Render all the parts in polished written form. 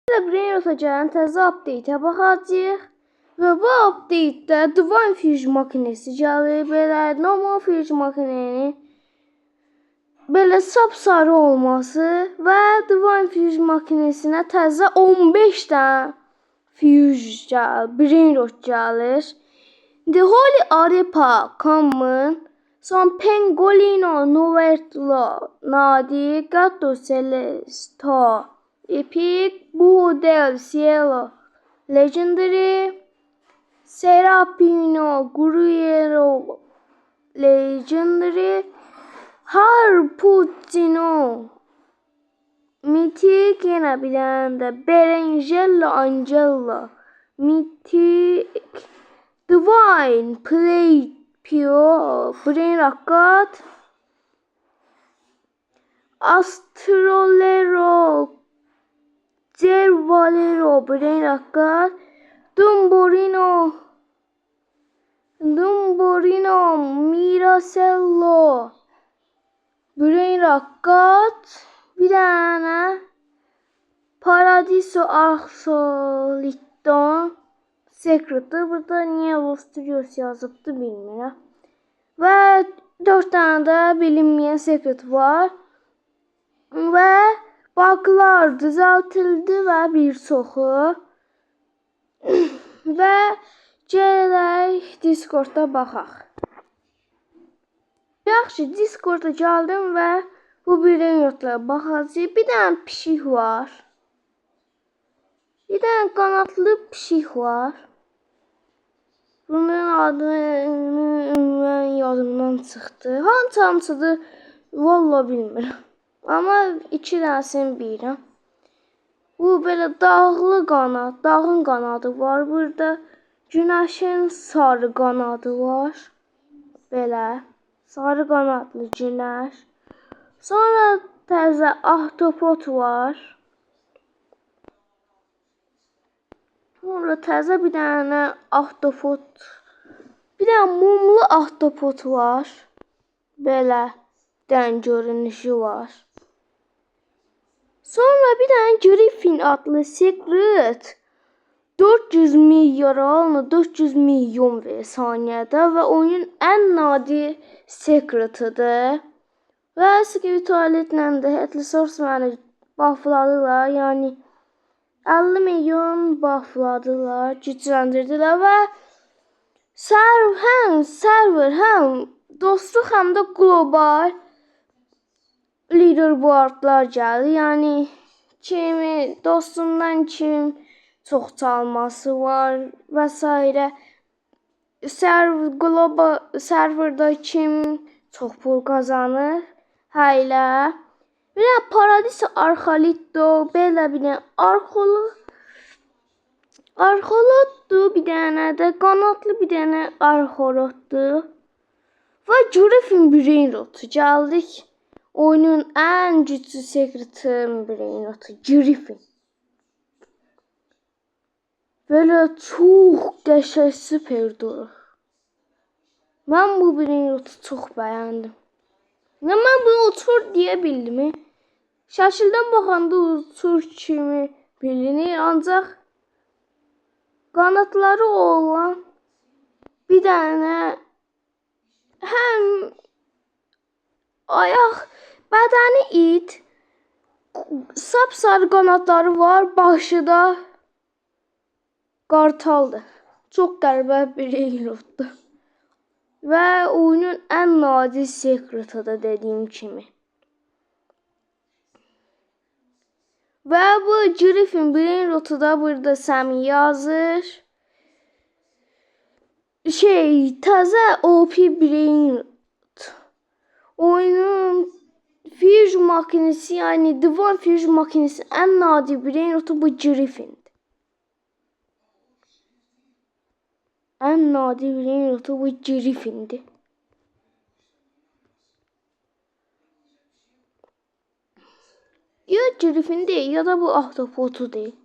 Brain atacağın təzə update-ə baxacağıq. Və bu update-də Divine Fusion makinesi gəlir. Belə normal Fusion makinenin belə sapsarı olması və Divine Fusion makinesinə təzə 15 dənə Fusion gəlir, Brain Rot gəlir. The Holy Arepa Common, Son Pengolino Novertlo Nadi, Gatto Celesto Epic, Buho del Cielo Legendary, Serapino Guerriero Legendary, Harpuccino Mythic, yine bir tane de Berengelo Angelo Mythic, Divine Play Pio Brain Rocket, Astrolero Cervalero Brain Rocket, Dumborino Miracello Brain Rocket, bir tane Paradiso Axolotl Secret'ı. Burada niye Los Studios yazıbdı bilmirəm. Və 4 tane de bilinmeyen secret var. Və buglar düzəltildi və bir çoxu. Və gələk Discordda baxaq. Yaxşı, Discordda gəldim və bu Brain Rotlara baxacağıq. Bir dənə pişik var. Bir dənə qanatlı pişik var. Bunun adını yadımdan çıxdı. Hansıdır? Valla bilmirəm. Amma 2 dənəsini bilirəm. Bu belə dağlı qanad, dağın qanadı var. Burada günəşin sarı qanadı var. Belə sarı qanadlı günəş. Sonra təzə ahtapot var. Sonra təzə bir dənə ahtapot. Bir dənə mumlu ahtapot var. Belə dən görünüşü var. Sonra bir dənə Griffin adlı secret 400 milyar alınır, 400 milyon verir saniyədə və oyunun ən nadir secretidir. Və spiritualitlə də Atli Source məni buffladılar, yəni 50 milyon buffladılar, gücləndirdilər və server həm dostluq həm də qlobal leaderboardlar gəlir. Yəni kimi dostumdan kim çox çalması var və s. Global serverda kim çox pul qazanır. Hələ bir dənə Paradiso Arxolotl, belə bir dənə Arxolotdur, bir dənə də qanatlı bir dənə Arxolotdur. Və Griffin Brain Rotu gəldik. Oyunun ən güclü secreti Brain Rotu Griffin. Belə çox qəşəng super durur. Mən bu Brain Rotu çox bəyəndim. Mən bunu uçur deyə bildim. Şəkildən baxanda uçur kimi bilinir, ancaq qanatları olan bir dənə həm ayaq, bədəni it, sapsarı qanatları var, başı da qartaldır. Çox qəribə Brain Rotdur. Və oyunun ən nadir secretidir dediyim kimi. Və bu Griffin Brain Rotu da burada Sami yazır. Təzə OP Brain Rot. Oyunun Fusion makinesi, yani Divine Fusion makinesi ən nadir Brain Rotu bu Griffin. En nadir Brain Rotu bu Griffin'di. Ya Griffin değil ya da bu ahtapotu değil.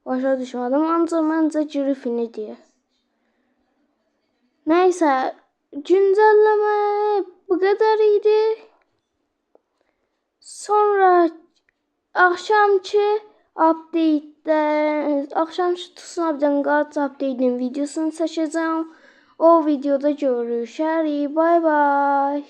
Başa düşmedim, ancaq məncə Griffin'i diye. Neyse, güncelleme bu kadar idi. Sonra akşamki update'də axşam Snapchat Cards update'in videosunu çəkəcəm. O videoda görüşərik. Bay bay.